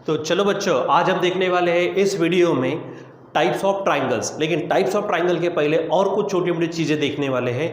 तो चलो बच्चों, आज हम देखने वाले हैं इस वीडियो में टाइप्स ऑफ ट्राइंगल्स। लेकिन टाइप्स ऑफ ट्राइंगल के पहले और कुछ छोटी मोटी चीज़ें देखने वाले हैं।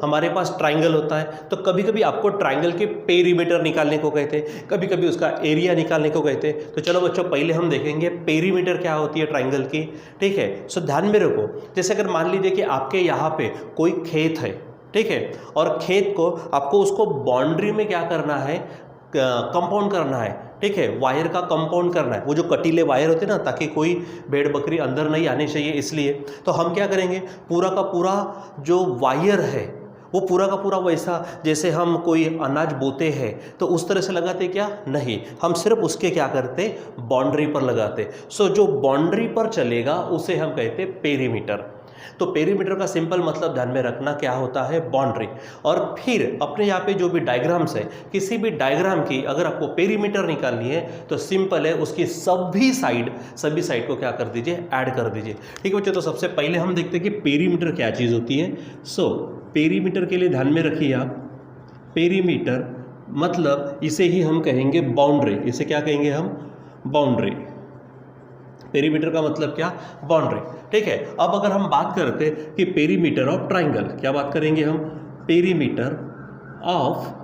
हमारे पास ट्राइंगल होता है, तो कभी कभी आपको ट्राइंगल के पेरीमीटर निकालने को कहते हैं, कभी कभी उसका एरिया निकालने को कहते हैं। तो चलो बच्चों, पहले हम देखेंगे पेरीमीटर क्या होती है ट्राइंगल की। ठीक है, ध्यान में रखो, जैसे अगर मान लीजिए कि आपके यहाँ पे कोई खेत है, ठीक है, और खेत को आपको उसको बाउंड्री में क्या करना है, कंपाउंड करना है। ठीक है, वायर का कंपाउंड करना है, वो जो कटीले वायर होते हैं ना, ताकि कोई भेड़ बकरी अंदर नहीं आने चाहिए, इसलिए तो हम क्या करेंगे, पूरा का पूरा जो वायर है वो पूरा का पूरा वैसा जैसे हम कोई अनाज बोते हैं तो उस तरह से लगाते क्या, नहीं, हम सिर्फ उसके क्या करते, बाउंड्री पर लगाते। जो बाउंड्री पर चलेगा उसे हम कहते पेरीमीटर। तो पेरीमीटर का सिंपल मतलब ध्यान में रखना क्या होता है, बाउंड्री। और फिर अपने यहाँ पे जो भी डायग्राम्स है, किसी भी डायग्राम की अगर आपको पेरीमीटर निकालनी है तो सिंपल है, उसकी सभी साइड को क्या कर दीजिए, ऐड कर दीजिए। ठीक है बच्चों, तो सबसे पहले हम देखते हैं कि पेरीमीटर क्या चीज़ होती है। पेरीमीटर के लिए ध्यान में रखिए आप, पेरीमीटर मतलब इसे ही हम कहेंगे बाउंड्री। इसे क्या कहेंगे हम, बाउंड्री। पेरीमीटर का मतलब क्या, बाउंड्री। ठीक है, अब अगर हम बात करते हैं कि पेरीमीटर ऑफ ट्राइंगल, क्या बात करेंगे हम, पेरीमीटर ऑफ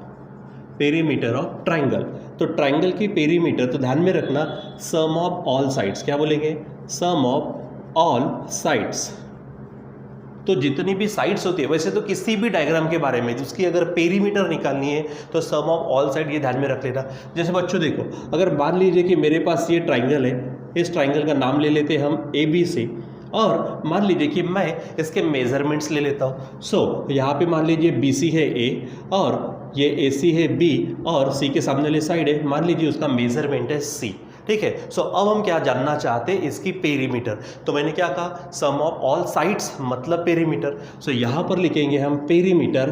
ट्राइंगल। तो ट्राइंगल की पेरीमीटर, तो ध्यान में रखना, सम ऑफ ऑल साइड्स, क्या बोलेंगे, सम ऑफ ऑल साइड्स। तो जितनी भी साइड्स होती है, वैसे तो किसी भी डायग्राम के बारे में जिसकी अगर पेरीमीटर निकालनी है तो सम ऑफ ऑल साइड, ये ध्यान में रख लेना। जैसे बच्चों देखो, अगर मान लीजिए कि मेरे पास ये ट्राइंगल है, इस ट्राइंगल का नाम ले लेते हैं हम ABC, और मान लीजिए कि मैं इसके मेजरमेंट्स ले लेता हूँ। यहाँ पे मान लीजिए BC है A और ये AC है B और C के सामने वाली साइड है, मान लीजिए उसका मेजरमेंट है C। ठीक है, अब हम क्या जानना चाहते हैं, इसकी पेरीमीटर। तो मैंने क्या कहा, सम ऑफ ऑल साइड्स मतलब पेरीमीटर। यहाँ पर लिखेंगे हम पेरीमीटर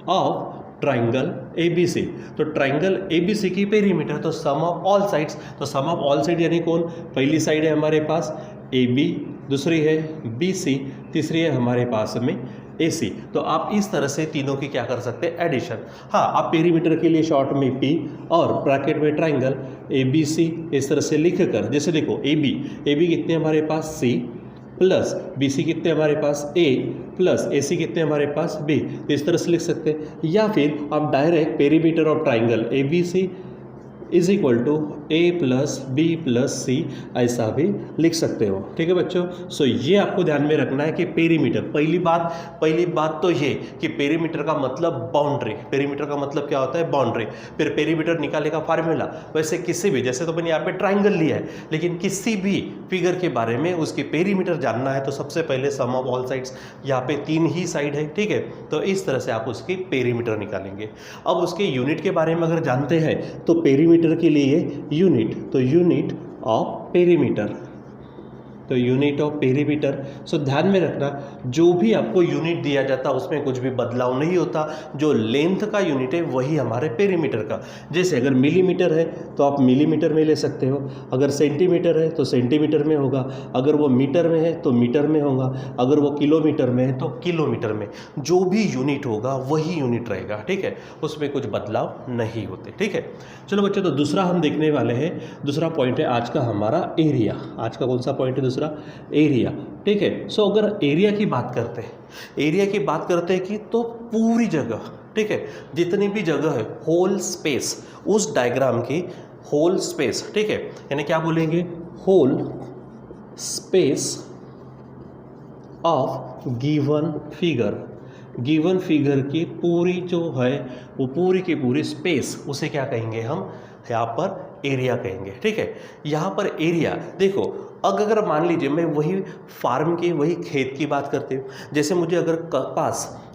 ऑफ ट्राइंगल ABC। तो ट्राइंगल ABC की पेरीमीटर, तो सम ऑफ ऑल साइड्स। तो सम ऑफ ऑल साइड यानी कौन, पहली साइड है हमारे पास AB, दूसरी है BC, तीसरी है हमारे पास में AC। तो आप इस तरह से तीनों की क्या कर सकते हैं, एडिशन। हाँ, आप पेरीमीटर के लिए शॉर्ट में P और ब्रैकेट में ट्राइंगल ABC इस तरह से लिख कर, जैसे देखो AB कितने हमारे पास C प्लस BC कितने हमारे पास A प्लस AC कितने हमारे पास B, इस तरह से लिख सकते हैं। या फिर आप direct perimeter of triangle ABC is equal to A plus B plus C ऐसा भी लिख सकते हो। ठीक है बच्चों, ये आपको ध्यान में रखना है कि पेरीमीटर, पहली बात तो ये कि पेरीमीटर का मतलब बाउंड्री। पेरीमीटर का मतलब क्या होता है, बाउंड्री। फिर पेरीमीटर निकालने का फार्मूला, वैसे किसी भी, जैसे तो मैंने यहाँ पे ट्राइंगल लिया है, लेकिन किसी भी फिगर के बारे में उसकी पेरीमीटर जानना है तो सबसे पहले सम ऑफ ऑल साइड्स, यहाँ पे 3 ही साइड है। ठीक है, तो इस तरह से आप उसकी पेरीमीटर निकालेंगे। अब उसके यूनिट के बारे में अगर जानते हैं तो पेरीमीटर के लिए यूनिट, तो यूनिट ऑफ पेरीमीटर, तो यूनिट ऑफ पेरीमीटर। ध्यान में रखना, जो भी आपको यूनिट दिया जाता है उसमें कुछ भी बदलाव नहीं होता। जो लेंथ का यूनिट है वही हमारे पेरीमीटर का। जैसे अगर मिलीमीटर है तो आप मिलीमीटर में ले सकते हो, अगर सेंटीमीटर है तो सेंटीमीटर में होगा, अगर वो मीटर में है तो मीटर में होगा, अगर वो किलोमीटर में है तो किलोमीटर में। जो भी यूनिट होगा वही यूनिट रहेगा। ठीक है, उसमें कुछ बदलाव नहीं होते। ठीक है, चलो बच्चों, तो दूसरा हम देखने वाले हैं, दूसरा पॉइंट है आज का हमारा एरिया। आज का कौन सा पॉइंट है, दूसरा एरिया। ठीक है, अगर एरिया की बात करते हैं कि तो पूरी जगह, ठीक है, जितनी भी जगह है, होल स्पेस, उस डायग्राम की होल स्पेस। ठीक है, यानी क्या बोलेंगे, whole space of given figure की पूरी जो है वो पूरी की पूरी स्पेस, उसे क्या कहेंगे हम, यहाँ पर एरिया कहेंगे। ठीक है, यहाँ पर एरिया देखो, अगर मान लीजिए मैं वही फार्म की, वही खेत की बात करते हूँ, जैसे मुझे अगर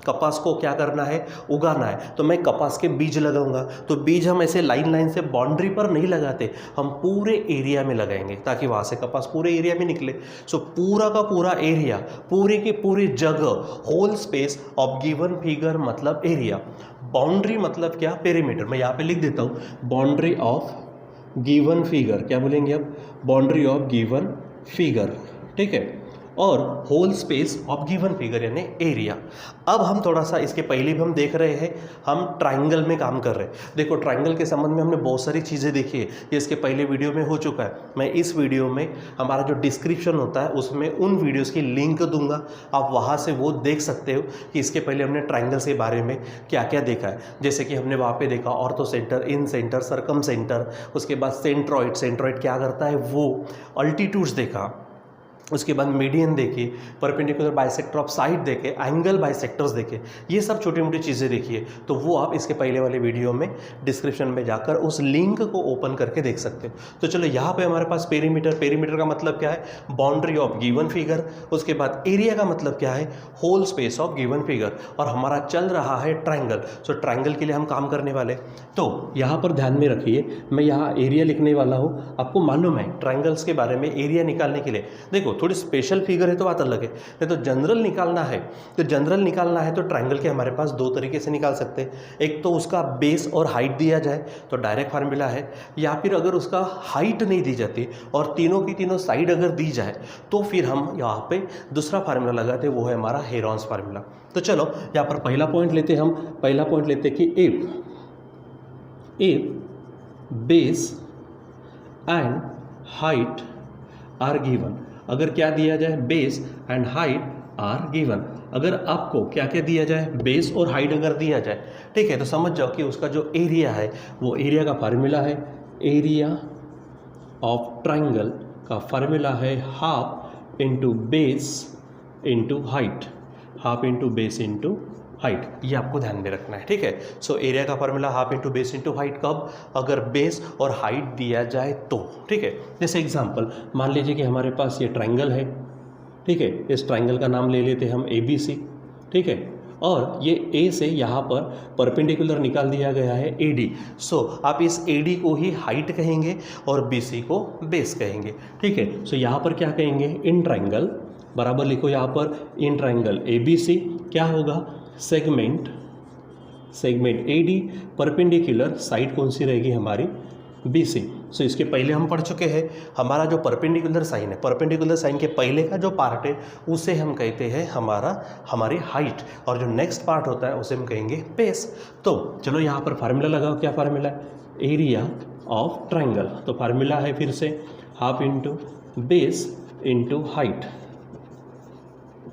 कपास को क्या करना है, उगाना है, तो मैं कपास के बीज लगाऊंगा। तो बीज हम ऐसे लाइन से बाउंड्री पर नहीं लगाते, हम पूरे एरिया में लगाएंगे ताकि वहाँ से कपास पूरे एरिया में निकले। पूरा का पूरा एरिया, पूरी की पूरी जगह, whole space of given figure मतलब एरिया। बाउंड्री मतलब क्या, पेरीमीटर। मैं यहाँ पे लिख देता हूँ, बाउंड्री ऑफ गिवन फिगर, क्या बोलेंगे अब, बाउंड्री ऑफ गिवन फिगर। ठीक है, और whole space of given figure यानी एरिया। अब हम थोड़ा सा इसके पहले भी हम देख रहे हैं, हम ट्राइंगल में काम कर रहे हैं। देखो ट्राइंगल के संबंध में हमने बहुत सारी चीज़ें देखी है, ये इसके पहले वीडियो में हो चुका है। मैं इस वीडियो में हमारा जो डिस्क्रिप्शन होता है उसमें उन वीडियोस की लिंक दूंगा, आप वहाँ से वो देख सकते हो कि इसके पहले हमने ट्राइंगल्स के बारे में क्या क्या देखा है। जैसे कि हमने वहाँ पे देखा ऑर्थो सेंटर, इन सेंटर, सर्कम सेंटर, उसके बाद सेंट्रॉइड, सेंट्रॉइड क्या करता है वो, अल्टीट्यूड्स देखा, उसके बाद मीडियन देखे, परपेंडिकुलर बाइसेक्टर ऑफ साइड देखे, एंगल बाइसेक्टर्स देखे, ये सब छोटी मोटी चीज़ें देखिए। तो वो आप इसके पहले वाले वीडियो में डिस्क्रिप्शन में जाकर उस लिंक को ओपन करके देख सकते हो। तो चलो यहाँ पे हमारे पास पेरीमीटर, पेरीमीटर का मतलब क्या है, बाउंड्री ऑफ गिवन फिगर। उसके बाद एरिया का मतलब क्या है, whole space of given figure. और हमारा चल रहा है ट्राइंगल, सो ट्राइंगल के लिए हम काम करने वाले। तो यहाँ पर ध्यान में रखिए, मैं यहाँ एरिया लिखने वाला हूँ। आपको मालूम है ट्राइंगल्स के बारे में एरिया निकालने के लिए, देखो थोड़ी स्पेशल फिगर है तो बात अलग है, नहीं तो जनरल निकालना है, तो जनरल निकालना है तो ट्राइंगल के हमारे पास दो तरीके से निकाल सकते हैं। एक तो उसका बेस और हाइट दिया जाए तो डायरेक्ट फार्मूला है, या फिर अगर उसका हाइट नहीं दी जाती और तीनों की तीनों साइड अगर दी जाए तो फिर हम यहाँ पे दूसरा फार्मूला लगाते हैं, वो है हमारा हेरॉन्स फार्मूला। तो चलो यहाँ पर पहला पॉइंट लेते हैं, हम पहला पॉइंट लेते हैं कि if base and height are given. अगर क्या दिया जाए, base and height are given, अगर आपको क्या क्या दिया जाए, बेस और हाइट अगर दिया जाए, ठीक है, तो समझ जाओ कि उसका जो एरिया है वो एरिया का फार्मूला है, एरिया ऑफ ट्राइंगल का फार्मूला है half into base into height, half into base into height, ये आपको ध्यान में रखना है, ठीक है। सो एरिया का formula half into base into height, कब, अगर बेस और हाइट दिया जाए तो, ठीक है। जैसे एग्जांपल मान लीजिए कि हमारे पास ये ट्राइंगल है, ठीक है, इस ट्राइंगल का नाम ले लेते हैं हम ABC, ठीक है, और ये A से यहाँ पर परपेंडिकुलर निकाल दिया गया है AD। सो आप इस AD को ही हाइट कहेंगे और BC को बेस कहेंगे, ठीक है। सो यहाँ पर क्या कहेंगे, इन ट्राइंगल, बराबर लिखो यहाँ पर, इन ट्राइंगल ABC क्या होगा, सेगमेंट AD, परपेंडिकुलर साइड कौन सी रहेगी हमारी, BC। सो इसके पहले हम पढ़ चुके हैं, हमारा जो परपेंडिकुलर साइन है, परपेंडिकुलर साइन के पहले का जो पार्ट है उसे हम कहते हैं हमारी हाइट, और जो नेक्स्ट पार्ट होता है उसे हम कहेंगे बेस। तो चलो यहाँ पर फार्मूला लगाओ, क्या फार्मूला है, एरिया ऑफ ट्राइंगल, तो फार्मूला है फिर से half into base into height,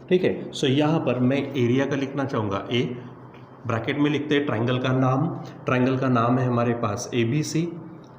ठीक है। सो यहाँ पर मैं एरिया का लिखना चाहूँगा, ए ब्रैकेट में लिखते हैं ट्राइंगल का नाम, ट्राइंगल का नाम है हमारे पास ABC,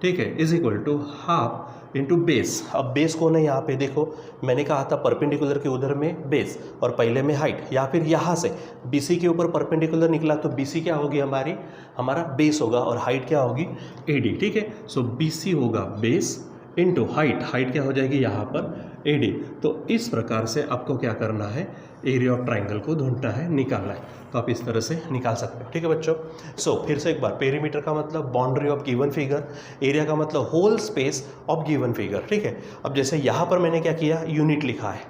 ठीक है, is equal to half into base. अब बेस कौन है यहाँ पे, देखो मैंने कहा था परपेंडिकुलर के उधर में बेस और पहले में हाइट, या फिर यहाँ से BC के ऊपर परपेंडिकुलर निकला तो BC क्या होगी हमारा बेस होगा, और हाइट क्या होगी AD, ठीक है। सो BC होगा बेस इंटू हाइट, हाइट क्या हो जाएगी यहाँ पर AD। तो इस प्रकार से आपको क्या करना है, एरिया ऑफ ट्राइंगल को ढूंढना है, निकालना है, तो आप इस तरह से निकाल सकते हो, ठीक है बच्चों। सो फिर से एक बार, पेरीमीटर का मतलब boundary of given figure, area का मतलब whole space of given figure, ठीक है। अब जैसे यहाँ पर मैंने क्या किया, यूनिट लिखा है,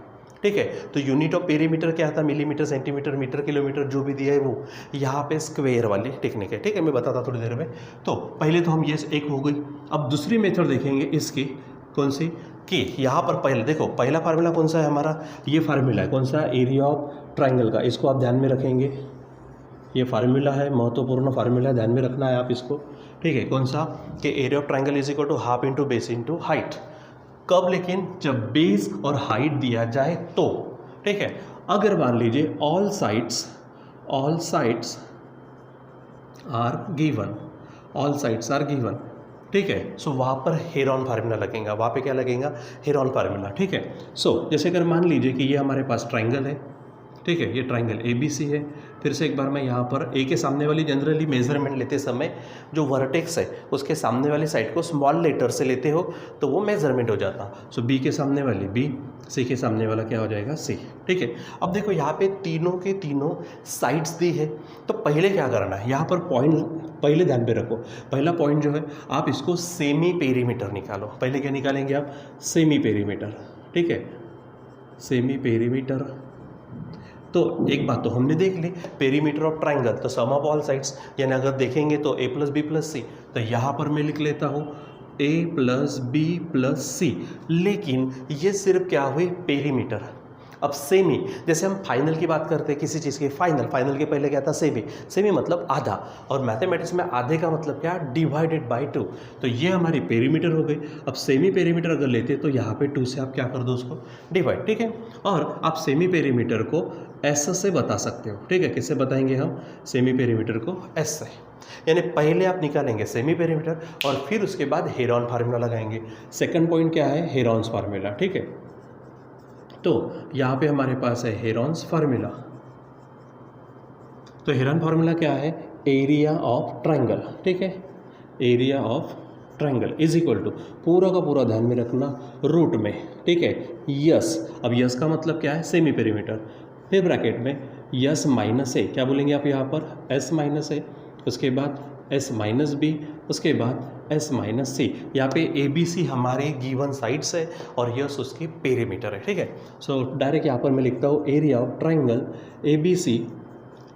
ठीक है, तो यूनिट ऑफ पेरीमीटर क्या था, मिलीमीटर, सेंटीमीटर, मीटर, किलोमीटर, जो भी दिया है वो, यहाँ पे स्क्वायर वाली टेक्निक है, ठीक है, मैं बताता थोड़ी देर में। तो पहले तो हम ये एक हो गई, अब दूसरी मेथड देखेंगे इसकी, कौन सी, कि यहाँ पर पहले देखो, पहला फार्मूला कौन सा है हमारा, ये फार्मूला है कौन सा, एरिया ऑफ ट्राइंगल का, इसको आप ध्यान में रखेंगे, ये फार्मूला है, महत्वपूर्ण फार्मूला, ध्यान में रखना है आप इसको, ठीक है। कौन सा, कि area of triangle is equal to half into base into height, कब, लेकिन जब बेस और हाइट दिया जाए तो, ठीक है। अगर मान लीजिए all sides are given, all sides are given, ठीक है। सो वहाँ पर हेरॉन फार्मूला लगेगा, वहाँ पे क्या लगेगा, हेरॉन फार्मूला, ठीक है। सो जैसे अगर मान लीजिए कि ये हमारे पास ट्राइंगल है, ठीक है, ये ट्राइंगल ABC है, फिर से एक बार मैं यहाँ पर A के सामने वाली, जनरली मेजरमेंट लेते समय जो वर्टेक्स है उसके सामने वाली साइड को स्मॉल लेटर से लेते हो तो वो मेजरमेंट हो जाता। सो B के सामने वाली B, C के सामने वाला क्या हो जाएगा C, ठीक है। अब देखो यहाँ पे तीनों के तीनों साइड्स दी है, तो पहले क्या करना है, यहाँ पर पॉइंट पहले ध्यान पे रखो, पहला पॉइंट जो है आप इसको सेमी पेरीमीटर निकालो, पहले क्या निकालेंगे आप, सेमी पेरीमीटर, ठीक है, सेमी पेरीमीटर। तो एक बात तो हमने देख ली, पेरीमीटर ऑफ ट्राइंगल तो सम ऑफ ऑल साइड्स, यानी अगर देखेंगे तो A + B + C, तो यहाँ पर मैं लिख लेता हूँ A + B + C, लेकिन ये सिर्फ क्या हुई, पेरीमीटर। अब सेमी, जैसे हम फाइनल की बात करते हैं किसी चीज़ की, फाइनल के पहले क्या था, सेमी मतलब आधा, और मैथमेटिक्स में आधे का मतलब क्या, डिवाइडेड बाय 2। तो ये हमारी पेरीमीटर हो गई। अब सेमी पेरीमीटर अगर लेते तो यहाँ पे 2 से आप क्या कर दो उसको डिवाइड, ठीक है। और आप सेमी पेरीमीटर को एस से बता सकते हो, ठीक है। किससे बताएंगे हम सेमी पेरीमीटर को, एस से। यानी पहले आप निकालेंगे सेमी पेरीमीटर और फिर उसके बाद हेरॉन फार्मूला लगाएंगे। सेकंड पॉइंट क्या है, हेरॉन्स फार्मूला, ठीक है। तो यहाँ पे हमारे पास है हेरॉन्स फार्मूला। तो हेरॉन फार्मूला क्या है, एरिया ऑफ ट्रायंगल, ठीक है। Area of triangle is equal to, पूरा का पूरा ध्यान में रखना, रूट में, ठीक है, यस। अब यस का मतलब क्या है, सेमी पेरीमीटर, फिर ब्रैकेट में यस माइनस ए, क्या बोलेंगे आप यहाँ पर, एस माइनस ए, उसके बाद एस माइनस बी, उसके बाद एस माइनस सी। यहाँ पे ए बी सी हमारे गिवन साइड्स है और यस उसकी पेरीमीटर है, ठीक है। सो डायरेक्ट यहाँ पर मैं लिखता हूँ area of triangle A B C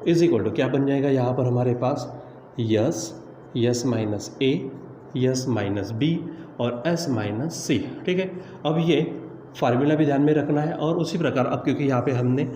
is equal to, क्या बन जाएगा यहाँ पर हमारे पास, S minus A, S minus B और एस माइनस सी, ठीक है। अब ये फार्मूला भी ध्यान में रखना है, और उसी प्रकार अब क्योंकि यहाँ पे हमने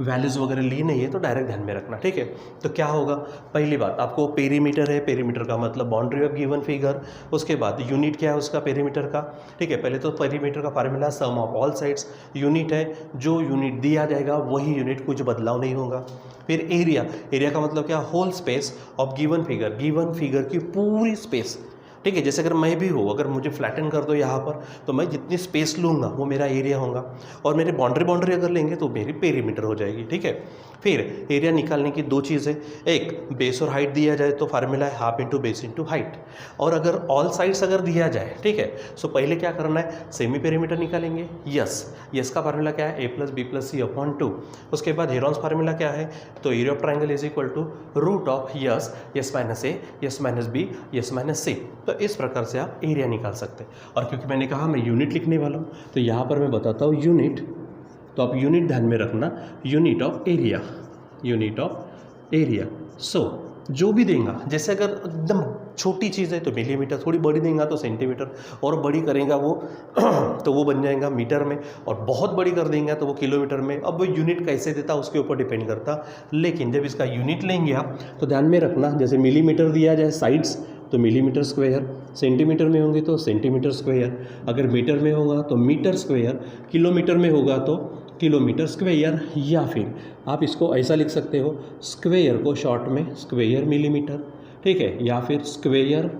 वैल्यूज़ वगैरह ली नहीं है तो डायरेक्ट ध्यान में रखना, ठीक है। तो क्या होगा, पहली बात आपको पेरीमीटर है, पेरीमीटर का मतलब बाउंड्री ऑफ गिवन फिगर, उसके बाद यूनिट क्या है उसका पेरीमीटर का, ठीक है। पहले तो पेरीमीटर का formula sum of all sides, unit है, जो यूनिट दिया जाएगा वही यूनिट, कुछ बदलाव नहीं होगा। फिर एरिया का मतलब क्या, whole space of given figure की पूरी स्पेस, ठीक है। जैसे अगर मैं भी हूँ, अगर मुझे फ्लैटन कर दो यहाँ पर, तो मैं जितनी स्पेस लूँगा वो मेरा एरिया होगा, और मेरे बाउंड्री अगर लेंगे तो मेरी पेरीमीटर हो जाएगी, ठीक है। फिर एरिया निकालने की दो चीज़ें, एक बेस और हाइट दिया जाए तो फार्मूला है half into base into height, और अगर ऑल साइड्स अगर दिया जाए, ठीक है। सो पहले क्या करना है, सेमी पेरीमीटर निकालेंगे, यस का फार्मूला क्या है, A plus B plus C upon 2। उसके बाद हेरॉन्स फार्मूला क्या है, तो area of triangle is equal to root of S minus A, S minus B, S minus C. तो इस प्रकार से आप एरिया निकाल सकते हैं। और क्योंकि मैंने कहा मैं यूनिट लिखने वाला हूँ तो यहाँ पर मैं बताता हूँ यूनिट, तो आप यूनिट ध्यान में रखना, यूनिट ऑफ एरिया। सो जो भी देगा, जैसे अगर एकदम छोटी चीज़ है तो मिलीमीटर, थोड़ी बड़ी देगा तो सेंटीमीटर, और बड़ी करेगा वो तो वो बन जाएगा मीटर में, और बहुत बड़ी कर देंगे तो वो किलोमीटर में। अब वो यूनिट कैसे देता उसके ऊपर डिपेंड करता, लेकिन जब इसका यूनिट लेंगे आप तो ध्यान में रखना, जैसे मिलीमीटर दिया जाए साइड्स तो मिलीमीटर स्क्वायर, सेंटीमीटर में होंगे तो सेंटीमीटर स्क्वायर, अगर मीटर में होगा तो मीटर स्क्वायर, किलोमीटर में होगा तो किलोमीटर स्क्वायर, या फिर आप इसको ऐसा लिख सकते हो, स्क्वायर को शॉर्ट में स्क्वायर मिलीमीटर, ठीक है, या फिर स्क्वायर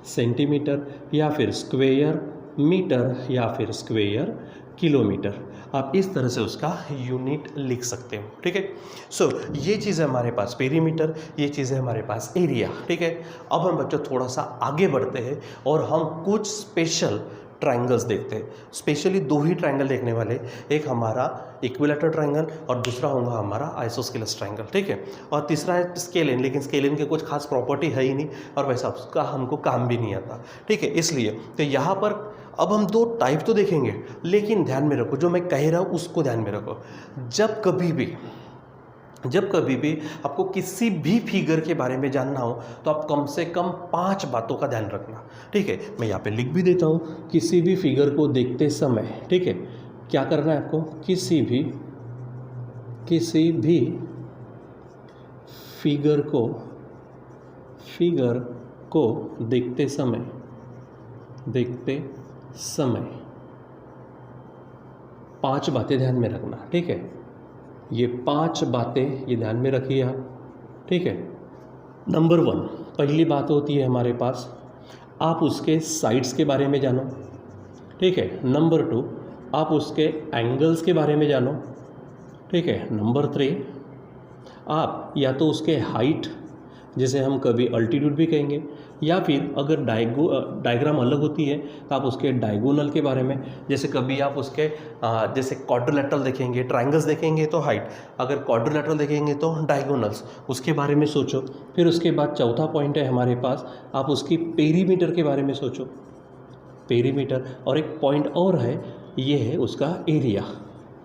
सेंटीमीटर, या फिर स्क्वायर मीटर, या फिर स्क्वायर किलोमीटर। आप इस तरह से उसका यूनिट लिख सकते हो, ठीक है। सो ये चीज़ है हमारे पास पेरीमीटर, ये चीज़ है हमारे पास एरिया, ठीक है। अब हम बच्चों थोड़ा सा आगे बढ़ते हैं और हम कुछ स्पेशल ट्रायंगल्स देखते हैं। स्पेशली दो ही ट्रायंगल देखने वाले, एक हमारा इक्विलैटरल ट्रायंगल और दूसरा होगा हमारा आइसोस्केलस ट्रायंगल, ठीक है। और तीसरा है स्केलेन, लेकिन स्केलेन के कुछ खास प्रॉपर्टी है ही नहीं और वैसा उसका हमको काम भी नहीं आता, ठीक है। इसलिए तो यहाँ पर अब हम दो टाइप तो देखेंगे, लेकिन ध्यान में रखो जो मैं कह रहा हूँ उसको ध्यान में रखो। जब कभी भी आपको किसी भी फिगर के बारे में जानना हो तो आप कम से कम 5 बातों का ध्यान रखना, ठीक है। मैं यहाँ पे लिख भी देता हूँ, किसी भी फिगर को देखते समय, ठीक है, क्या करना है आपको, किसी भी फिगर को देखते समय 5 बातें ध्यान में रखना, ठीक है। ये 5 बातें ये ध्यान में रखिए आप, ठीक है। नंबर 1, पहली बात होती है हमारे पास, आप उसके साइड्स के बारे में जानो, ठीक है। नंबर 2, आप उसके एंगल्स के बारे में जानो, ठीक है। नंबर 3, आप या तो उसके हाइट, जिसे हम कभी अल्टीट्यूड भी कहेंगे, या फिर अगर डायग्राम अलग होती है तो आप उसके डायगोनल के बारे में, जैसे कभी आप उसके जैसे क्वाड्रिलेटरल देखेंगे, ट्रायंगल्स देखेंगे तो हाइट, अगर क्वाड्रिलेटरल देखेंगे तो डायगोनल्स, उसके बारे में सोचो। फिर उसके बाद चौथा पॉइंट है हमारे पास, आप उसकी पेरीमीटर के बारे में सोचो, पेरीमीटर। और एक पॉइंट और है, ये है उसका एरिया,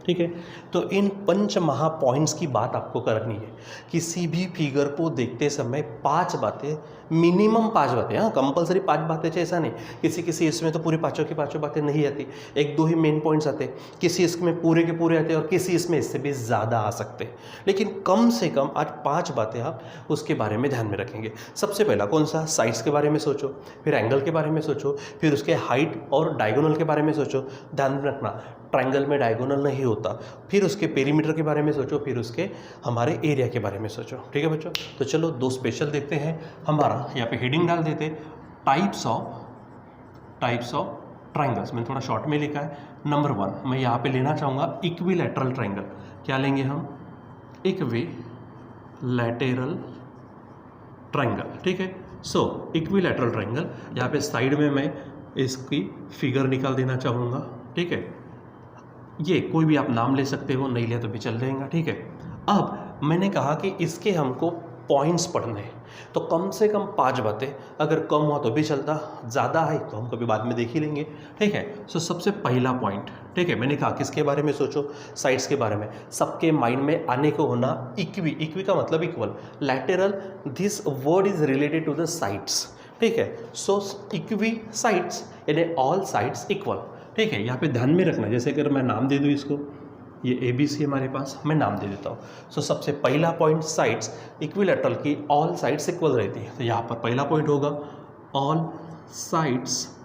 ठीक है। तो इन 5 पॉइंट्स की बात आपको करनी है। किसी भी फिगर को देखते समय 5 बातें मिनिमम 5 बातें, हाँ कंपलसरी 5 बातें चाहिए ऐसा नहीं, किसी किसी इसमें तो पूरी पाँचों की पाँचों बातें नहीं आती, एक दो ही मेन पॉइंट्स आते, किसी इसमें पूरे के पूरे आते और किसी इसमें इससे भी ज़्यादा आ सकते हैं, लेकिन कम से कम आज 5 बातें आप उसके बारे में ध्यान में रखेंगे। सबसे पहला कौन सा, साइड्स के बारे में सोचो, फिर एंगल के बारे में सोचो, फिर उसके हाइट और डायगोनल के बारे में सोचो। ध्यान में रखना ट्रायंगल में डायगोनल नहीं होता। फिर उसके पेरीमीटर के बारे में सोचो, फिर उसके हमारे एरिया के बारे में सोचो। ठीक है बच्चों, तो चलो 2 स्पेशल देखते हैं। हमारा यहाँ पे हेडिंग डाल देते टाइप्स ऑफ ट्रायंगल्स, मैंने थोड़ा शॉर्ट में लिखा है। नंबर 1 मैं यहाँ पे लेना चाहूँगा इक्विलैटरल ट्रायंगल। क्या लेंगे हम, इक्विलैटरल ट्रायंगल। ठीक है, सो इक्विलैटरल ट्रायंगल, यहाँ पे साइड में मैं इसकी फिगर निकाल देना चाहूँगा। ठीक है, ये कोई भी आप नाम ले सकते हो, नहीं ले तो भी चल जाएगा। ठीक है, अब मैंने कहा कि इसके हमको पॉइंट्स पढ़ने हैं, तो कम से कम 5 बातें, अगर कम हुआ तो भी चलता, ज़्यादा है तो हम कभी बाद में देख ही लेंगे। ठीक है, सो सबसे पहला पॉइंट, ठीक है, मैंने कहा किसके बारे में सोचो, साइड्स के बारे में। सबके माइंड में आने को होना इक्वी का मतलब equal, lateral, this word is related to the sides. ठीक है, सो इक्वी साइड्स यानी ऑल साइड्स इक्वल। ठीक है, यहाँ पे ध्यान में रखना, जैसे अगर मैं नाम दे दूँ इसको, ये ABC हमारे पास, मैं नाम दे देता हूँ। सो सबसे पहला पॉइंट, साइड्स इक्विलैटरल की ऑल साइड्स इक्वल रहती है, तो यहाँ पर पहला पॉइंट होगा all sides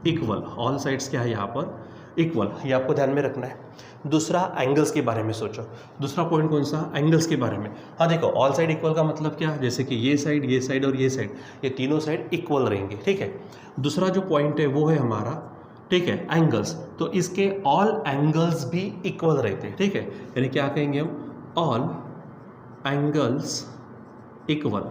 equal. All sides क्या है यहाँ पर, इक्वल, ये आपको ध्यान में रखना है। दूसरा एंगल्स के बारे में सोचो, दूसरा पॉइंट कौन सा, एंगल्स के बारे में। हाँ देखो, ऑल साइड इक्वल का मतलब क्या, जैसे कि ये साइड और ये साइड, ये तीनों साइड इक्वल रहेंगे। ठीक है, दूसरा जो पॉइंट है वो है हमारा, ठीक है, एंगल्स, तो इसके ऑल एंगल्स भी इक्वल रहते हैं। ठीक है, यानी क्या कहेंगे हम, ऑल एंगल्स इक्वल,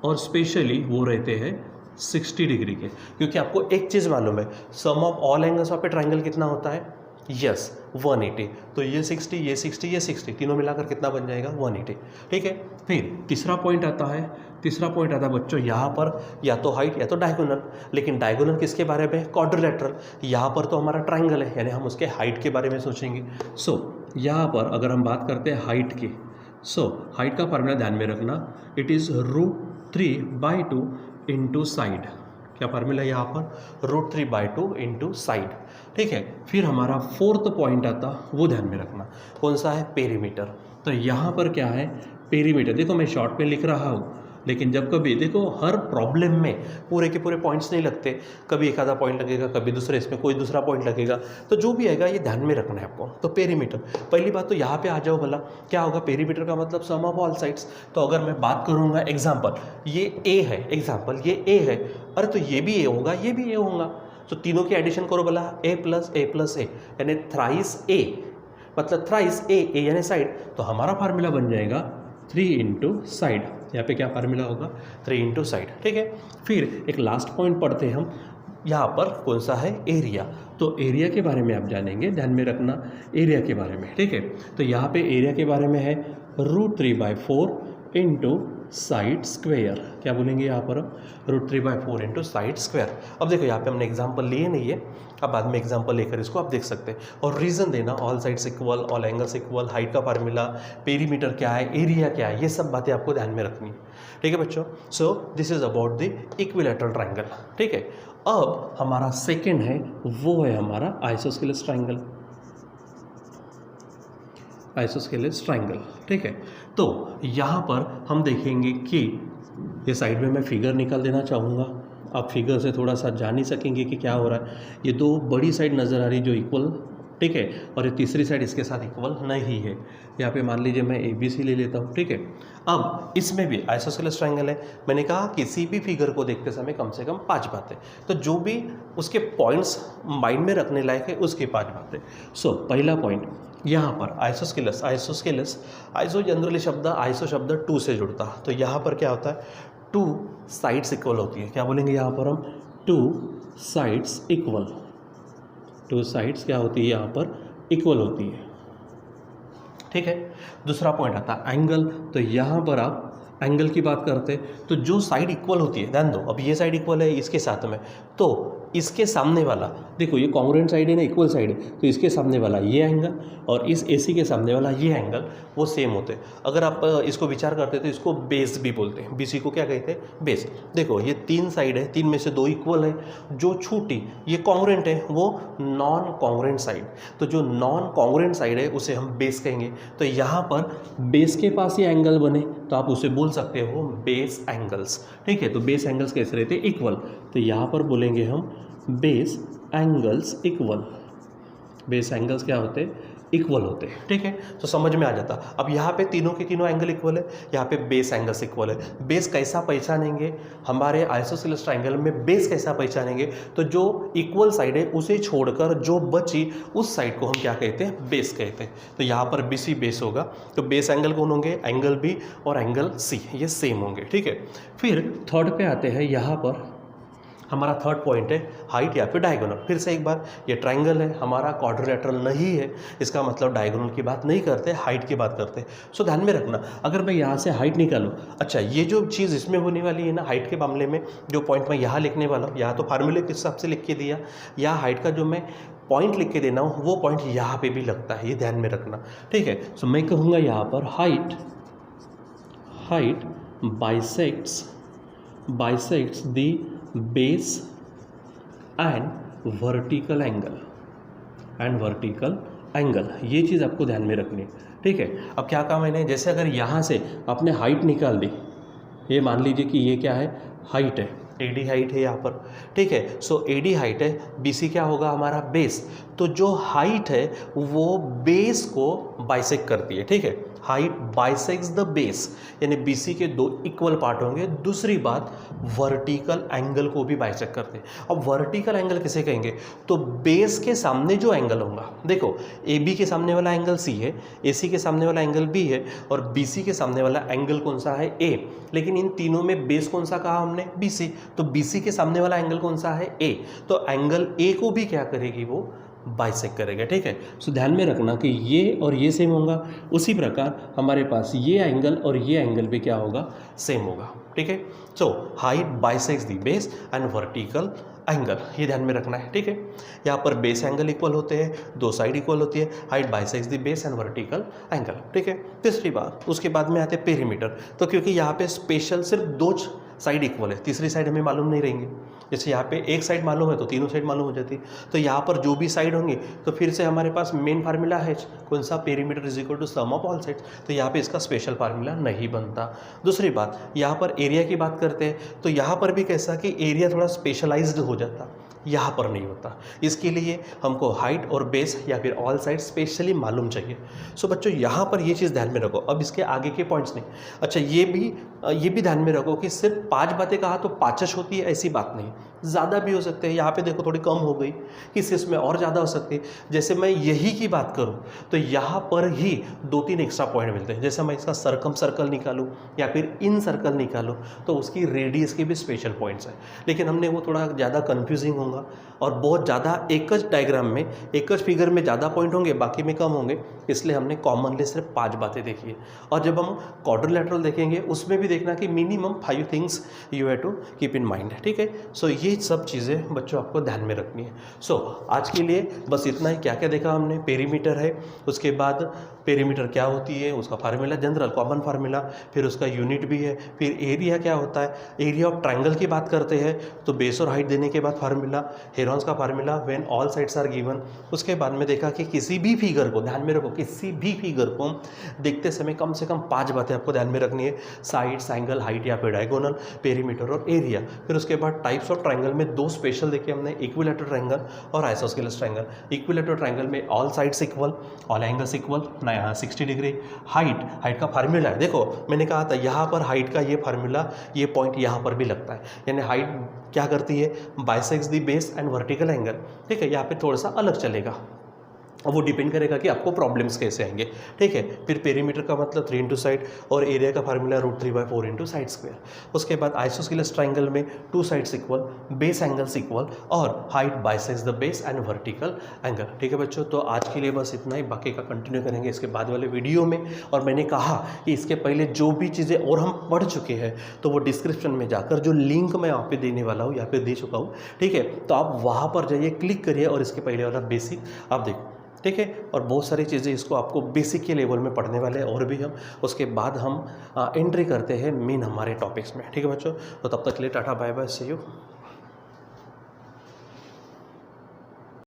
और स्पेशली वो रहते हैं 60 डिग्री के, क्योंकि आपको एक चीज़ मालूम है, सम ऑफ ऑल एंगल्स पे ट्रायंगल कितना होता है, यस 180, तो ये 60, ये 60, ये 60, तीनों मिलाकर कितना बन जाएगा, 180। ठीक है, फिर तीसरा पॉइंट आता है बच्चों यहाँ पर, या तो हाइट या तो डायगोनल, लेकिन डायगोनल किसके बारे में, क्वाड्रिलैटरल। यहाँ पर तो हमारा ट्रायंगल है, यानी हम उसके हाइट के बारे में सोचेंगे। सो यहाँ पर अगर हम बात करते हैं हाइट की, सो हाइट का फार्मूला ध्यान में रखना, इट इज़ √3/2 इंटू साइड। क्या फार्मूला है यहाँ पर, √3/2 इंटू साइड। ठीक है, फिर हमारा 4th पॉइंट आता, वो ध्यान में रखना, कौन सा है, पेरीमीटर। तो यहाँ पर क्या है, पेरीमीटर। देखो मैं शॉर्ट में लिख रहा हूँ, लेकिन जब कभी देखो हर प्रॉब्लम में पूरे के पूरे पॉइंट्स नहीं लगते, कभी एक आधा पॉइंट लगेगा, कभी दूसरे इसमें कोई दूसरा पॉइंट लगेगा, तो जो भी आएगा ये ध्यान में रखना है आपको। तो पेरीमीटर, पहली बात तो यहाँ पे आ जाओ भला, क्या होगा, पेरीमीटर का मतलब सम ऑफ ऑल साइड्स। तो अगर मैं बात करूँगा एग्जाम्पल, ये ए है, एग्जाम्पल ये ए है, अरे तो ये भी ए होगा, ये भी ए होगा, तो तीनों की एडिशन करो भला, a + a यानी थ्राइस ए, मतलब थ्राइस ए यानी साइड, तो हमारा फार्मूला बन जाएगा 3 इंटू साइड। यहाँ पे क्या फार्मूला होगा, 3 इंटू साइड। ठीक है, फिर एक लास्ट पॉइंट पढ़ते हैं हम, यहाँ पर कौन सा है, एरिया। तो एरिया के बारे में आप जानेंगे, ध्यान में रखना एरिया के बारे में। ठीक है, तो यहाँ पे एरिया के बारे में है √3/4 इंटू साइड स्क्वेयर। क्या बोलेंगे यहाँ पर, √3/4 इंटू साइड स्क्वेयर। अब देखो यहाँ पे हमने एग्जांपल लिए नहीं है, अब बाद में एग्जांपल लेकर इसको आप देख सकते हैं, और रीज़न देना, all sides equal, all angles equal, height का फार्मूला, पेरीमीटर क्या है, एरिया क्या है, ये सब बातें आपको ध्यान में रखनी है। ठीक है बच्चों, so this is about the equilateral triangle. ठीक है, अब हमारा सेकेंड है, वो है हमारा आइसोस्केलेस ट्रायंगल। Isosceles triangle. ठीक है, तो यहाँ पर हम देखेंगे कि ये साइड में मैं फिगर निकाल देना चाहूँगा, आप फिगर से थोड़ा सा जान ही सकेंगे कि क्या हो रहा है। ये 2 बड़ी साइड नज़र आ रही जो इक्वल, ठीक है, और ये तीसरी साइड इसके साथ इक्वल नहीं है। यहाँ पे मान लीजिए मैं ABC ले लेता हूँ। ठीक है, अब इसमें भी आइसोस्केलेस ट्रायंगल है, मैंने कहा किसी भी फिगर को देखते समय कम से कम 5 बातें, तो जो भी उसके पॉइंट्स माइंड में रखने लायक है उसकी 5 बातें। सो पहला पॉइंट यहाँ पर आइसोस्केलेस, आइसो जनरली शब्द, आइसो शब्द 2 से जुड़ता, तो यहाँ पर क्या होता है, 2 साइड्स इक्वल होती है। क्या बोलेंगे यहाँ पर हम, 2 साइड्स इक्वल, 2 साइड्स क्या होती है यहाँ पर, इक्वल होती है। ठीक है, दूसरा पॉइंट आता है एंगल, तो यहाँ पर आप एंगल की बात करते हैं तो जो साइड इक्वल होती है, ध्यान दो, अब ये साइड इक्वल है इसके साथ में, तो इसके सामने वाला, देखो ये कॉन्ग्रुएंट साइड है ना, इक्वल साइड है, तो इसके सामने वाला ये एंगल और इस AC के सामने वाला ये एंगल वो सेम होते हैं। अगर आप इसको विचार करते तो इसको बेस भी बोलते हैं, BC को क्या कहते हैं, बेस। देखो ये 3 साइड है, 3 में से 2 इक्वल है, जो छूटी ये कॉन्ग्रुएंट है वो नॉन कॉन्ग्रुएंट साइड, तो जो नॉन कॉन्ग्रुएंट साइड है उसे हम बेस कहेंगे। तो यहाँ पर बेस के पास ये एंगल बने तो आप उसे बोल सकते हो बेस एंगल्स, ठीक है। तो बेस एंगल्स कैसे रहते हैं, इक्वल, तो यहाँ पर बोलेंगे हम base angles equal. Base angles क्या होते हैं, इक्वल होते हैं, ठीक है। तो समझ में आ जाता। अब यहाँ पे तीनों के तीनों एंगल इक्वल है, यहाँ पे बेस एंगल्स इक्वल है। बेस कैसा पहचानेंगे, हमारे आइसोसेलेस ट्रायंगल में बेस कैसा पहचानेंगे, तो जो इक्वल साइड है उसे छोड़कर जो बची उस साइड को हम क्या कहते हैं, बेस कहते हैं। तो यहाँ पर BC बेस होगा, तो बेस एंगल कौन होंगे, एंगल B और एंगल C, ये सेम होंगे, ठीक है। फिर थर्ड पे आते हैं, यहाँ पर हमारा थर्ड पॉइंट है हाइट या फिर डायगोनल। फिर से एक बार, ये ट्रायंगल है हमारा, क्वाड्रिलेटरल नहीं है, इसका मतलब डायगोनल की बात नहीं करते, हाइट की बात करते हैं। सो ध्यान में रखना, अगर मैं यहाँ से हाइट निकालूँ, अच्छा ये जो चीज़ इसमें होने वाली है ना हाइट के मामले में, जो पॉइंट मैं यहाँ लिखने वाला हूँ, यहाँ तो फार्मूले के हिसाब से लिख के दिया, या हाइट का जो मैं पॉइंट लिख के देना हूँ वो पॉइंट यहाँ पे भी लगता है, ये ध्यान में रखना, ठीक है। सो मैं कहूँगा यहाँ पर height bisects the base and vertical angle, ये चीज़ आपको ध्यान में रखनी है, ठीक है। अब क्या कहा मैंने, जैसे अगर यहाँ से आपने हाइट निकाल दी, ये मान लीजिए कि ये क्या है, हाइट है, AD हाइट है यहाँ पर, ठीक है। सो AD हाइट है, BC क्या होगा हमारा, बेस। तो जो हाइट है वो बेस को बाइसेक्ट करती है, ठीक है। हाइट बाइसेक्ट्स द बेस, यानी BC के 2 इक्वल पार्ट होंगे। दूसरी बात, वर्टिकल एंगल को भी बाइसेक्ट करते हैं। अब वर्टिकल एंगल किसे कहेंगे, तो बेस के सामने जो एंगल होगा, देखो AB के सामने वाला एंगल C है, AC के सामने वाला एंगल B है, और BC के सामने वाला एंगल कौन सा है, A। लेकिन इन तीनों में बेस कौन सा कहा हमने, BC, तो BC के सामने वाला एंगल कौन सा है, A। तो एंगल A को भी क्या करेगी, वो बाइसेक्ट करेगा, ठीक है। सो ध्यान में रखना कि ये और ये सेम होगा, उसी प्रकार हमारे पास ये एंगल और ये एंगल भी क्या होगा, सेम होगा, ठीक है। So height bisects the base and vertical angle, ये ध्यान में रखना है, ठीक है। यहाँ पर बेस एंगल इक्वल होते हैं, 2 साइड इक्वल होती है, height bisects the base and vertical angle, ठीक है। तीसरी बात, उसके बाद में आते हैं पेरीमीटर। तो क्योंकि यहाँ पे स्पेशल सिर्फ 2 साइड इक्वल है, तीसरी साइड हमें मालूम नहीं रहेंगे। जैसे यहाँ पे एक साइड मालूम है तो तीनों साइड मालूम हो जाती है। तो यहाँ पर जो भी साइड होंगी तो फिर से हमारे पास मेन फार्मूला है कौन सा, perimeter is equal to sum of all sides. तो यहाँ पे इसका स्पेशल फार्मूला नहीं बनता। दूसरी बात, यहाँ पर एरिया की बात करते हैं तो यहाँ पर भी कैसा कि एरिया थोड़ा स्पेशलाइज्ड हो जाता, यहाँ पर नहीं होता। इसके लिए हमको हाइट और बेस या फिर ऑल साइड स्पेशली मालूम चाहिए। सो बच्चों यहाँ पर ये चीज़ ध्यान में रखो। अब इसके आगे के पॉइंट्स नहीं। अच्छा ये भी ध्यान में रखो कि सिर्फ 5 बातें कहा तो 5 होती है, ऐसी बात नहीं, ज़्यादा भी हो सकते हैं। यहाँ पे देखो थोड़ी कम हो गई, किस इसमें और ज़्यादा हो सकती है। जैसे मैं यही की बात करूँ तो यहाँ पर ही 2-3 एक्स्ट्रा पॉइंट मिलते हैं। जैसे मैं इसका सरकम सर्कल निकालूँ या फिर इन सर्कल निकालूँ तो उसकी रेडियस के भी स्पेशल पॉइंट्स हैं, लेकिन हमने वो थोड़ा ज़्यादा कन्फ्यूजिंग होगा और बहुत ज़्यादा एक डायग्राम में एक फिगर में ज़्यादा पॉइंट होंगे, बाकी में कम होंगे, इसलिए हमने कॉमनली सिर्फ 5 बातें देखी है। और जब हम क्वाड्रिलेटरल देखेंगे उसमें भी देखना कि minimum 5 things you have to keep in mind, ठीक है। सो ये सब चीज़ें बच्चों आपको ध्यान में रखनी है। सो आज के लिए बस इतना ही। क्या क्या देखा हमने, पेरीमीटर है, उसके बाद पेरीमीटर क्या होती है, उसका फार्मूला जनरल कॉमन फार्मूला, फिर उसका यूनिट भी है, फिर एरिया क्या होता है, एरिया ऑफ ट्रायंगल की बात करते हैं तो बेस और हाइट देने के बाद फार्मूला, हेरॉन्स का formula when all sides are given. उसके बाद में देखा कि किसी भी फिगर को, ध्यान में रखो, किसी भी फिगर को देखते समय कम से कम 5 बातें आपको ध्यान में रखनी है, साइड्स, एंगल, हाइट या फिर डायगोनल, पेरीमीटर और एरिया। फिर उसके बाद टाइप्स ऑफ ट्रायंगल में 2 स्पेशल देखे हमने, इक्विलैटरल ट्रायंगल और आइसोस्केलेस ट्रायंगल। इक्विलैटरल ट्रायंगल में all sides equal, all angles equal, 60 degree. Height का फार्मूला है, देखो मैंने कहा था यहाँ पर हाइट का ये फार्मूला, ये पॉइंट यहाँ पर भी लगता है, यानी हाइट क्या करती है, bisects the base and vertical angle, ठीक है। यहाँ पे थोड़ा सा अलग चलेगा। वो डिपेंड करेगा कि आपको प्रॉब्लम्स कैसे आएंगे, ठीक है। फिर पेरीमीटर का मतलब 3 इंटू साइड और एरिया का फार्मूला √3/4 इंटू साइड स्क्वायर। उसके बाद आइसोस्केलस ट्राइंगल में 2 sides equal, base angles equal और height bisects the base and vertical angle, ठीक है बच्चों। तो आज के लिए बस इतना ही, बाकी का कंटिन्यू करेंगे इसके बाद वाले वीडियो में। और मैंने कहा कि इसके पहले जो भी चीज़ें और हम पढ़ चुके हैं तो वो डिस्क्रिप्शन में जाकर जो लिंक मैं यहाँ पे देने वाला हूँ, यहाँ पे दे चुका हूँ, ठीक है। तो आप वहाँ पर जाइए, क्लिक करिए और इसके पहले वाला बेसिक आप देखो, ठीक है। और बहुत सारी चीज़ें इसको आपको बेसिक के लेवल में पढ़ने वाले हैं और भी हम, उसके बाद हम एंट्री करते हैं मेन हमारे टॉपिक्स में, ठीक है बच्चों। तो तब तक के लिए टाटा बाय बाय, सी यू।